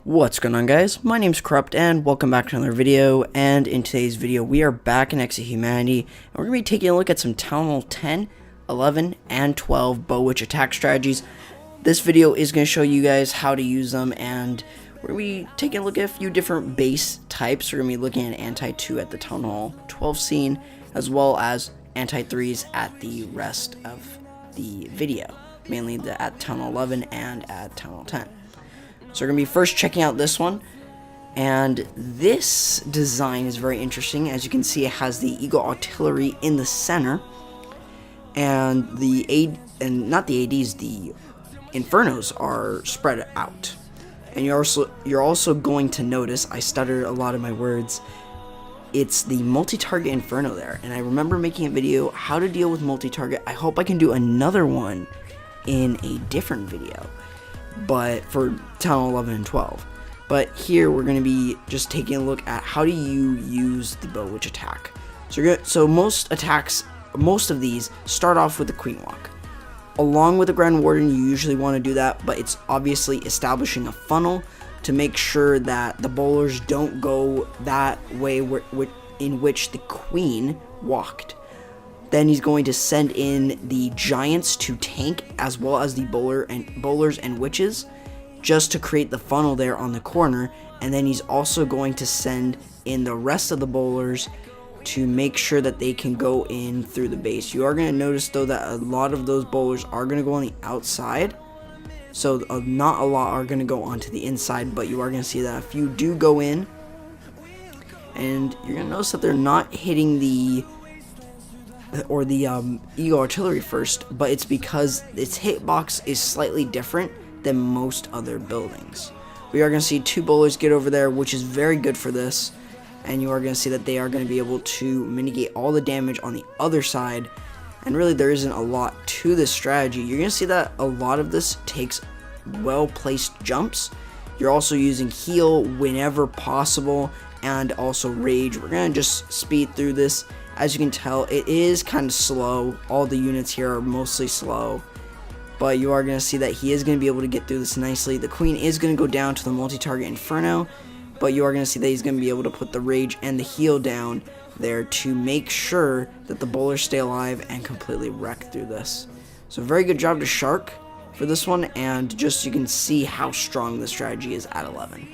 What's going on, guys? My name's Corrupt and welcome back to another video. And in today's video we are back in X of Humanity and we're going to be taking a look at some Town Hall 10, 11, and 12 Bowitch attack strategies. This video is going to show you guys how to use them, and we're going to be taking a look at a few different base types. We're going to be looking at anti-2 at the Town Hall 12 scene, as well as anti-3s at the rest of the video, mainly at Town Hall 11 and at Town Hall 10. So we're going to be first checking out this one, and this design is very interesting. As you can see, it has the Eagle Artillery in the center, and the Infernos are spread out. And you're also going to notice, I stuttered a lot of my words, it's the multi-target Inferno there. And I remember making a video how to deal with multi-target. I hope I can do another one in a different video, but for Town Hall 11 and 12. But here we're going to be just taking a look at how do you use the Bowitch attack. So most of these start off with the Queen Walk. Along with the Grand Warden, you usually want to do that, but it's obviously establishing a funnel to make sure that the bowlers don't go that way in which the Queen walked. Then he's going to send in the Giants to tank, as well as the bowlers and witches, just to create the funnel there on the corner. And then he's also going to send in the rest of the bowlers to make sure that they can go in through the base. You are going to notice though that a lot of those bowlers are going to go on the outside, so not a lot are going to go onto the inside, but you are going to see that a few do go in, and you're going to notice that they're not hitting the Eagle Artillery first, but it's because its hitbox is slightly different than most other buildings. We are going to see two bowlers get over there, which is very good for this, and you are going to see that they are going to be able to mitigate all the damage on the other side. And really there isn't a lot to this strategy. You're going to see that a lot of this takes well placed jumps. You're also using heal whenever possible, and also rage. We're going to just speed through this. As you can tell, it is kind of slow. All the units here are mostly slow, but you are going to see that he is going to be able to get through this nicely. The Queen is going to go down to the multi-target Inferno, but you are going to see that he's going to be able to put the rage and the heal down there to make sure that the bowlers stay alive and completely wreck through this. So very good job to Shark for this one, and just you can see how strong the strategy is at 11.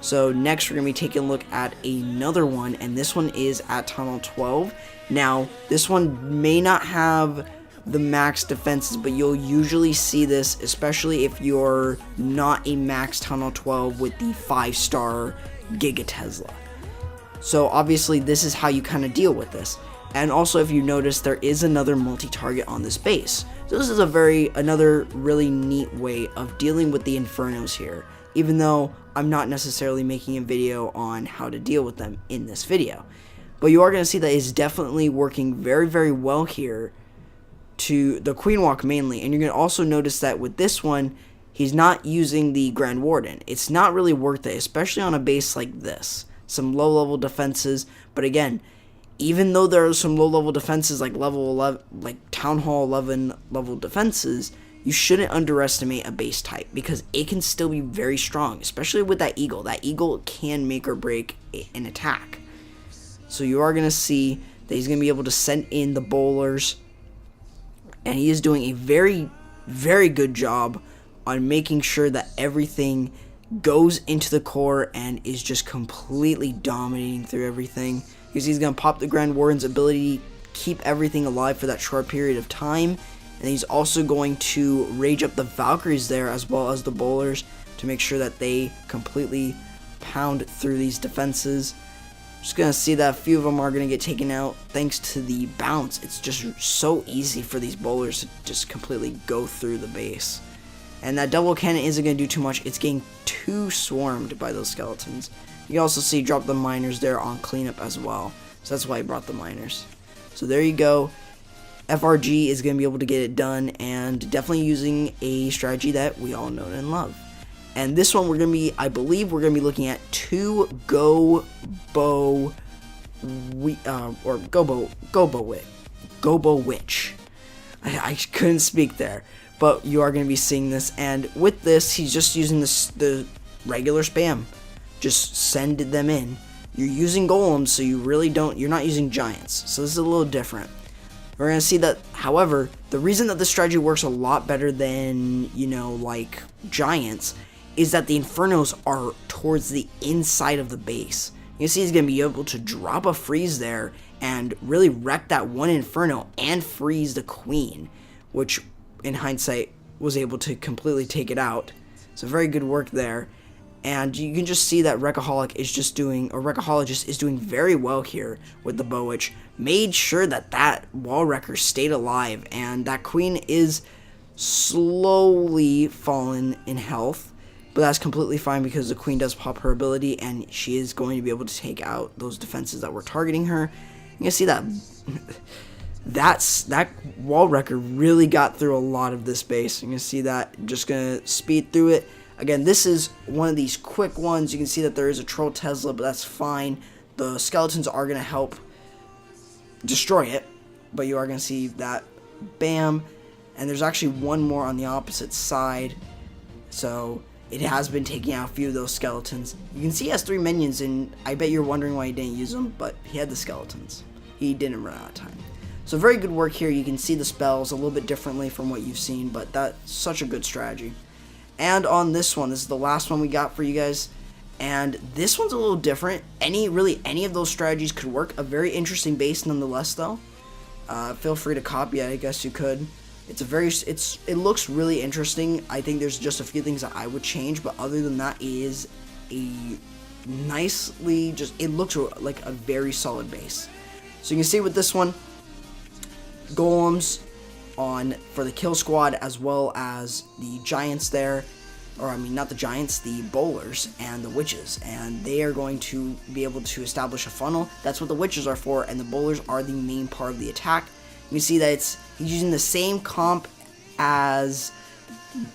So next we're going to be taking a look at another one, and this one is at Town Hall 12. Now, this one may not have the max defenses, but you'll usually see this, especially if you're not a max Town Hall 12 with the 5-star Giga Tesla. So obviously this is how you kind of deal with this. And also, if you notice, there is another multi-target on this base. So this is another really neat way of dealing with the Infernos here, even though I'm not necessarily making a video on how to deal with them in this video. But you are going to see that it's definitely working very, very well here to the Queen Walk mainly. And you're going to also notice that with this one, he's not using the Grand Warden. It's not really worth it, especially on a base like this. Some low-level defenses, but again, even though there are some low-level defenses like level 11, like Town Hall 11 level defenses, you shouldn't underestimate a base type, because it can still be very strong, especially with that Eagle. That Eagle can make or break an attack. So you are going to see that he's going to be able to send in the bowlers, and he is doing a very, very good job on making sure that everything goes into the core and is just completely dominating through everything, because he's going to pop the Grand Warden's ability to keep everything alive for that short period of time. And he's also going to rage up the Valkyries there, as well as the bowlers, to make sure that they completely pound through these defenses. Just going to see that a few of them are going to get taken out thanks to the bounce. It's just so easy for these bowlers to just completely go through the base. And that double cannon isn't going to do too much. It's getting too swarmed by those skeletons. You can also see drop the miners there on cleanup as well. So that's why he brought the miners. So there you go. FRG is going to be able to get it done, and definitely using a strategy that we all know and love. And this one I believe we're going to be looking at two Gobo Witch. I couldn't speak there, but you are going to be seeing this, and with this, he's just using the regular spam. Just send them in. You're using golems, so you're not using giants. So this is a little different. We're going to see that, however, the reason that this strategy works a lot better than, like giants, is that the Infernos are towards the inside of the base. You can see he's going to be able to drop a freeze there and really wreck that one Inferno and freeze the Queen, which in hindsight was able to completely take it out. So very good work there. And you can just see that Wreckahologist is doing very well here with the Bowitch. Made sure that wall wrecker stayed alive, and that Queen is slowly fallen in health. But that's completely fine because the Queen does pop her ability, and she is going to be able to take out those defenses that were targeting her. You can see that that wall wrecker really got through a lot of this base. You can see that, just going to speed through it. Again, this is one of these quick ones. You can see that there is a Troll Tesla, but that's fine. The skeletons are going to help destroy it, but you are going to see that. Bam. And there's actually one more on the opposite side. So it has been taking out a few of those skeletons. You can see he has 3 minions, and I bet you're wondering why he didn't use them, but he had the skeletons. He didn't run out of time. So very good work here. You can see the spells a little bit differently from what you've seen, but that's such a good strategy. And on this one, this is the last one we got for you guys, and this one's a little different. Any of those strategies could work. A very interesting base nonetheless, though. Feel free to copy it, I guess you could. It looks really interesting. I think there's just a few things that I would change, but other than that, it is a it looks like a very solid base. So you can see with this one, golems for the kill squad, as well as the giants there, or I mean not the giants, the bowlers and the witches, and they are going to be able to establish a funnel. That's what the witches are for, and the bowlers are the main part of the attack. You can see that he's using the same comp as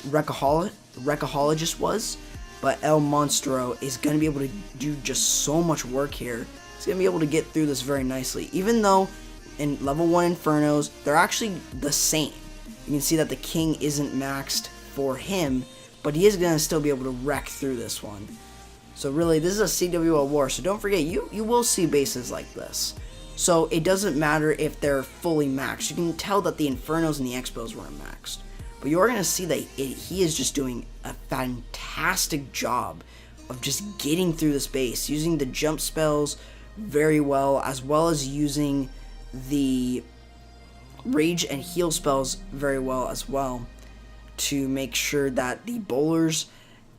Wreckahologist was, but Lmonstro is going to be able to do just so much work here. He's going to be able to get through this very nicely, even though in level 1 Infernos, they're actually the same. You can see that the King isn't maxed for him, but he is going to still be able to wreck through this one. So really, this is a CWL war, so don't forget, you will see bases like this. So it doesn't matter if they're fully maxed. You can tell that the Infernos and the Expos weren't maxed. But you're going to see that he is just doing a fantastic job of just getting through this base, using the jump spells very well as using the rage and heal spells very well as well, to make sure that the bowlers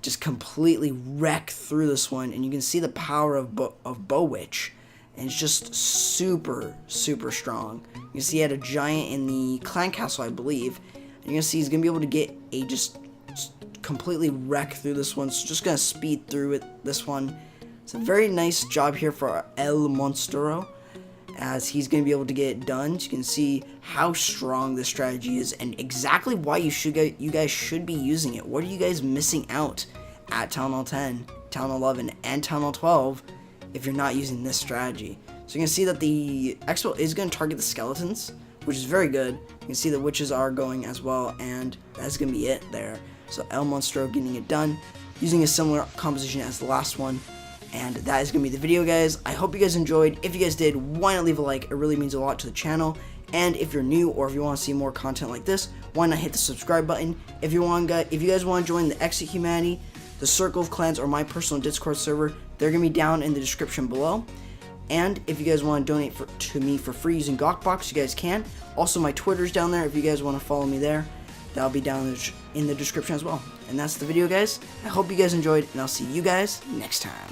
just completely wreck through this one. And you can see the power of Bowitch, and it's just super strong. You can see he had a giant in the clan castle, I believe, and you're gonna see he's gonna be able to get a just completely wreck through this one. So just gonna speed through it. This one, it's a very nice job here for Lmonstro, as he's going to be able to get it done. So you can see how strong this strategy is, and exactly why you guys should be using it. What are you guys missing out at Town Hall 10, Town Hall 11, and Town Hall 12 if you're not using this strategy? So you can see that the Expo is going to target the skeletons, which is very good. You can see the witches are going as well, and that's going to be it there. So Lmonstro getting it done, using a similar composition as the last one. And that is going to be the video, guys. I hope you guys enjoyed. If you guys did, why not leave a like? It really means a lot to the channel. And if you're new, or if you want to see more content like this, why not hit the subscribe button? If you guys want to join the Exit Humanity, the Circle of Clans, or my personal Discord server, they're going to be down in the description below. And if you guys want to donate to me for free using Gawkbox, you guys can. Also, my Twitter's down there if you guys want to follow me there. That'll be down in the description as well. And that's the video, guys. I hope you guys enjoyed, and I'll see you guys next time.